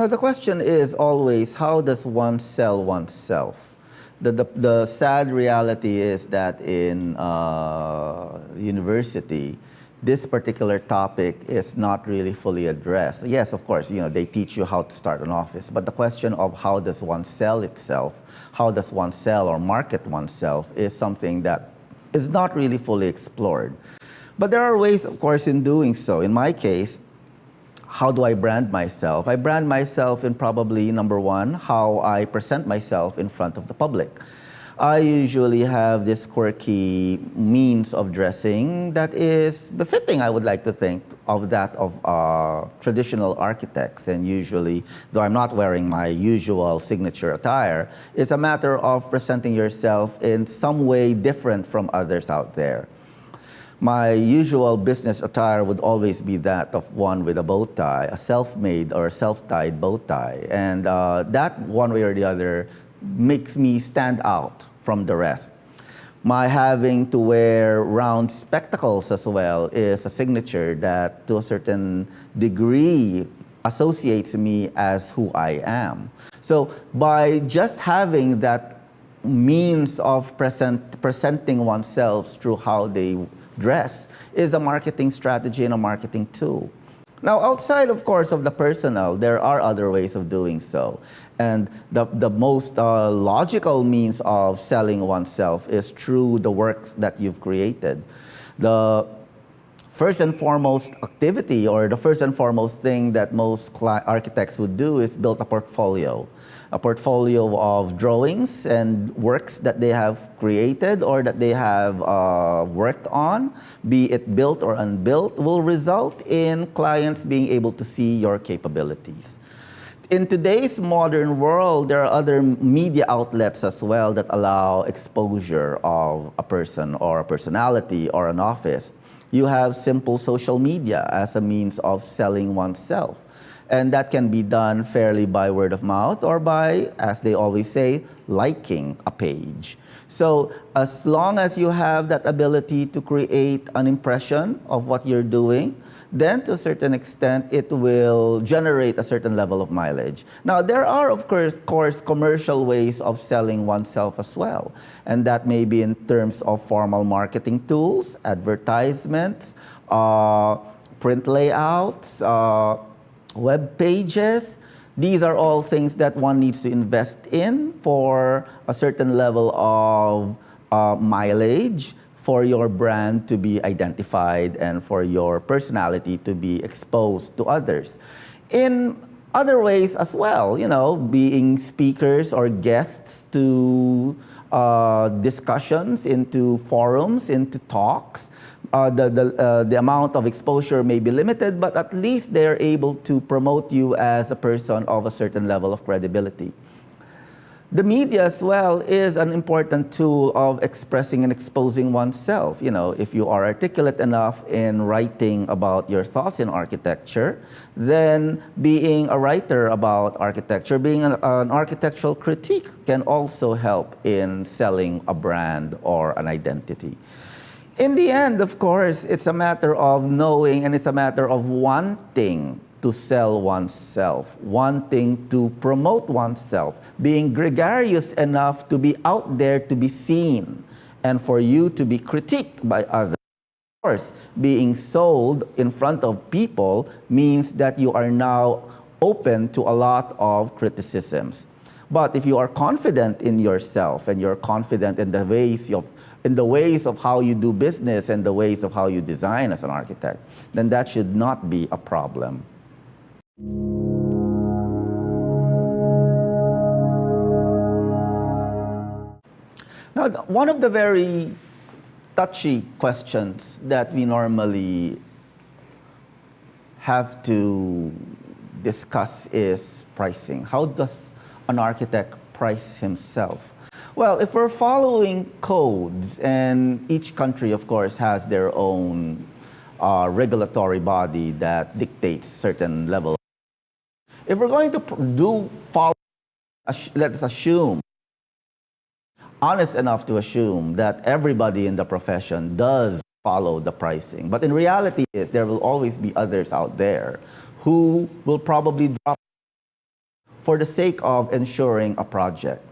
Now, the question is always, how does one sell oneself? The sad reality is that in university, this particular topic is not really fully addressed. Yes, of course, they teach you how to start an office, but the question of how does one sell itself, how does one sell or market oneself is something that is not really fully explored. But there are ways, of course, in doing so. In my case, how do I brand myself? I brand myself in probably, number one, how I present myself in front of the public. I usually have this quirky means of dressing that is befitting, I would like to think, of that of traditional architects. And usually, though I'm not wearing my usual signature attire, it's a matter of presenting yourself in some way different from others out there. My usual business attire would always be that of one with a bow tie, a self-made or self-tied bow tie. And that, one way or the other, makes me stand out from the rest. My having to wear round spectacles as well is a signature that, to a certain degree, associates me as who I am. So by just having that means of presenting oneself through how they dress is a marketing strategy and a marketing tool. Now, outside, of course, of the personal, there are other ways of doing so. And the most logical means of selling oneself is through the works that you've created. The first and foremost activity, or the first and foremost thing that most architects would do, is build a portfolio of drawings and works that they have created or that they have worked on, be it built or unbuilt, will result in clients being able to see your capabilities. In today's modern world, there are other media outlets as well that allow exposure of a person or a personality or an office. You have simple social media as a means of selling oneself. And that can be done fairly by word of mouth or by, as they always say, liking a page. So as long as you have that ability to create an impression of what you're doing, then to a certain extent, it will generate a certain level of mileage. Now, there are, of course, commercial ways of selling oneself as well. And that may be in terms of formal marketing tools, advertisements, print layouts, web pages. These are all things that one needs to invest in for a certain level of mileage, for your brand to be identified and for your personality to be exposed to others. In other ways as well, being speakers or guests to discussions, into forums, into talks. The amount of exposure may be limited, but at least they're able to promote you as a person of a certain level of credibility. The media as well is an important tool of expressing and exposing oneself. If you are articulate enough in writing about your thoughts in architecture, then being a writer about architecture, being an architectural critique can also help in selling a brand or an identity. In the end, of course, it's a matter of knowing and it's a matter of wanting to sell oneself, wanting to promote oneself, being gregarious enough to be out there to be seen and for you to be critiqued by others. Of course, being sold in front of people means that you are now open to a lot of criticisms. But if you are confident in yourself and you're confident in the ways of how you do business and the ways of how you design as an architect, then that should not be a problem. Now, one of the very touchy questions that we normally have to discuss is pricing. How does an architect price himself? Well, if we're following codes, and each country, of course, has their own regulatory body that dictates certain level. If we're going to follow, let's assume, honest enough to assume that everybody in the profession does follow the pricing. But in reality, there will always be others out there who will probably drop for the sake of ensuring a project.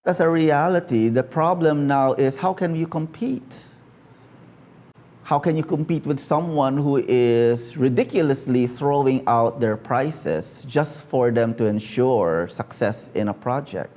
As a reality, the problem now is how can you compete? How can you compete with someone who is ridiculously throwing out their prices just for them to ensure success in a project?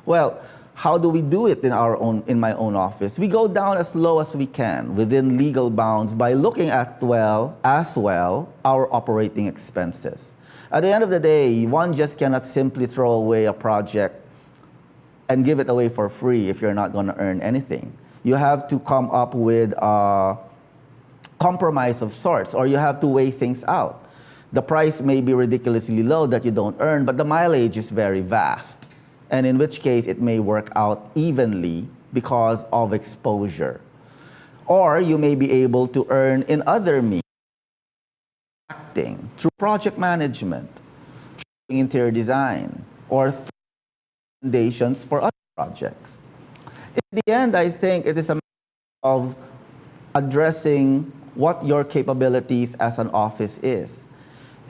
Well, how do we do it in my own office? We go down as low as we can within legal bounds by looking at our operating expenses. At the end of the day, one just cannot simply throw away a project and give it away for free if you're not going to earn anything. You have to come up with a compromise of sorts, or you have to weigh things out. The price may be ridiculously low that you don't earn, but the mileage is very vast, and in which case it may work out evenly because of exposure. Or you may be able to earn in other means, acting, through project management, through interior design, or through recommendations for other projects. In the end, I think it is a matter of addressing what your capabilities as an office is.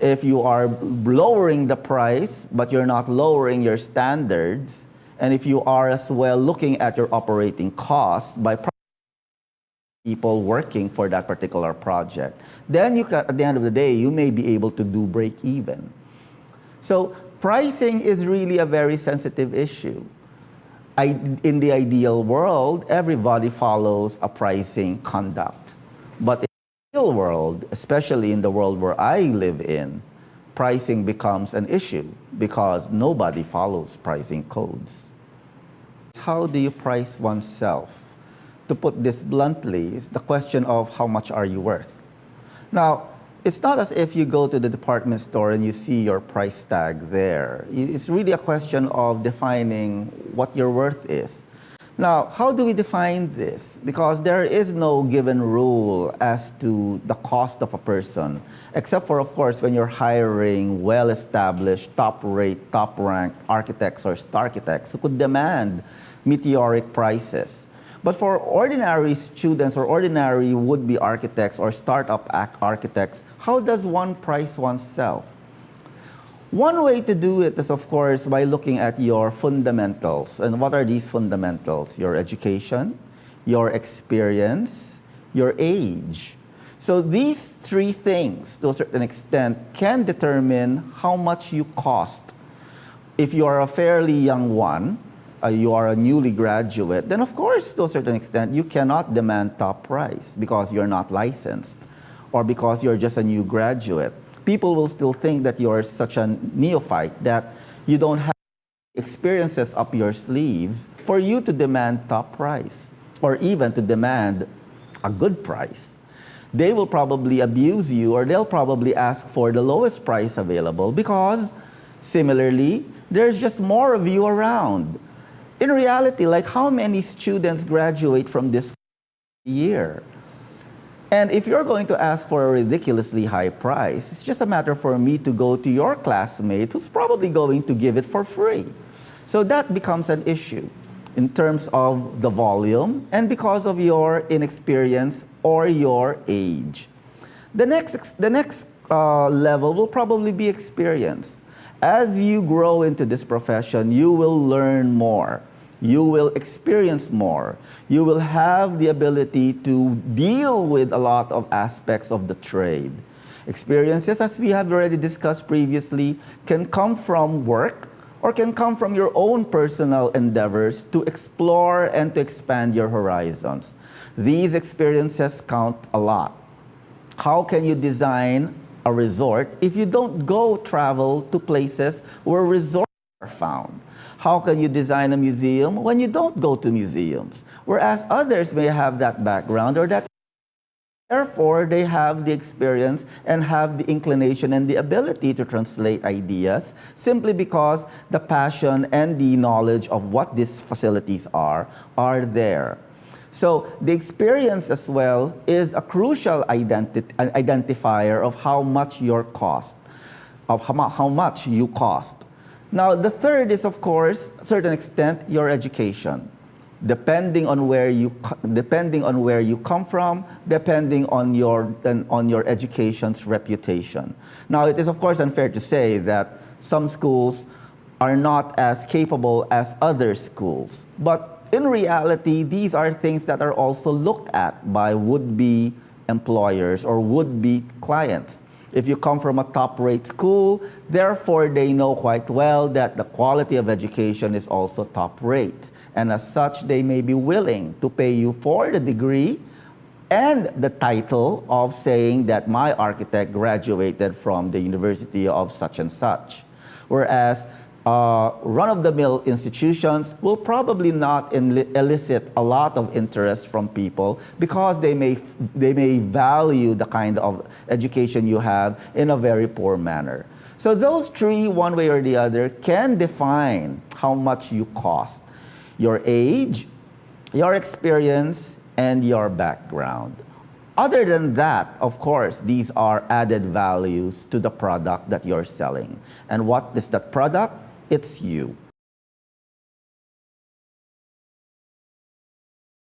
If you are lowering the price, but you're not lowering your standards, and if you are as well looking at your operating costs by people working for that particular project, then you can, at the end of the day, you may be able to do break even. So pricing is really a very sensitive issue. In the ideal world, everybody follows a pricing conduct. But in the real world, especially in the world where I live in, pricing becomes an issue because nobody follows pricing codes. How do you price oneself? To put this bluntly, it's the question of how much are you worth? Now, it's not as if you go to the department store and you see your price tag there. It's really a question of defining what your worth is. Now, how do we define this? Because there is no given rule as to the cost of a person, except for, of course, when you're hiring well-established, top-rate, top-ranked architects or star-architects who could demand meteoric prices. But for ordinary students or ordinary would-be architects or startup architects, how does one price oneself? One way to do it is, of course, by looking at your fundamentals. And what are these fundamentals? Your education, your experience, your age. So these three things, to a certain extent, can determine how much you cost. If you are a fairly young one, you are a newly graduate, then of course, to a certain extent, you cannot demand top price because you're not licensed or because you're just a new graduate. People will still think that you're such a neophyte that you don't have experiences up your sleeves for you to demand top price or even to demand a good price. They will probably abuse you or they'll probably ask for the lowest price available because, similarly, there's just more of you around. In reality, like how many students graduate from this year? And if you're going to ask for a ridiculously high price, it's just a matter for me to go to your classmate who's probably going to give it for free. So that becomes an issue in terms of the volume and because of your inexperience or your age. The next level will probably be experience. As you grow into this profession, you will learn more. You will experience more. You will have the ability to deal with a lot of aspects of the trade. Experiences, as we have already discussed previously, can come from work or can come from your own personal endeavors to explore and to expand your horizons. These experiences count a lot. How can you design a resort if you don't go travel to places where resorts are found? How can you design a museum when you don't go to museums? Whereas others may have that background or that, therefore they have the experience and have the inclination and the ability to translate ideas simply because the passion and the knowledge of what these facilities are there. So the experience as well is a crucial identifier of how much your cost, of how much you cost. Now, the third is, of course, to a certain extent, your education. depending on where you come from, depending on your education's reputation. Now, it is of course unfair to say that some schools are not as capable as other schools, but in reality, these are things that are also looked at by would-be employers or would-be clients. If you come from a top-rate school, therefore they know quite well that the quality of education is also top-rate. And as such, they may be willing to pay you for the degree and the title of saying that my architect graduated from the University of such and such. Whereas run-of-the-mill institutions will probably not elicit a lot of interest from people because they may value the kind of education you have in a very poor manner. So those three, one way or the other, can define how much you cost. Your age, your experience, and your background. Other than that, of course, these are added values to the product that you're selling. And what is that product? It's you.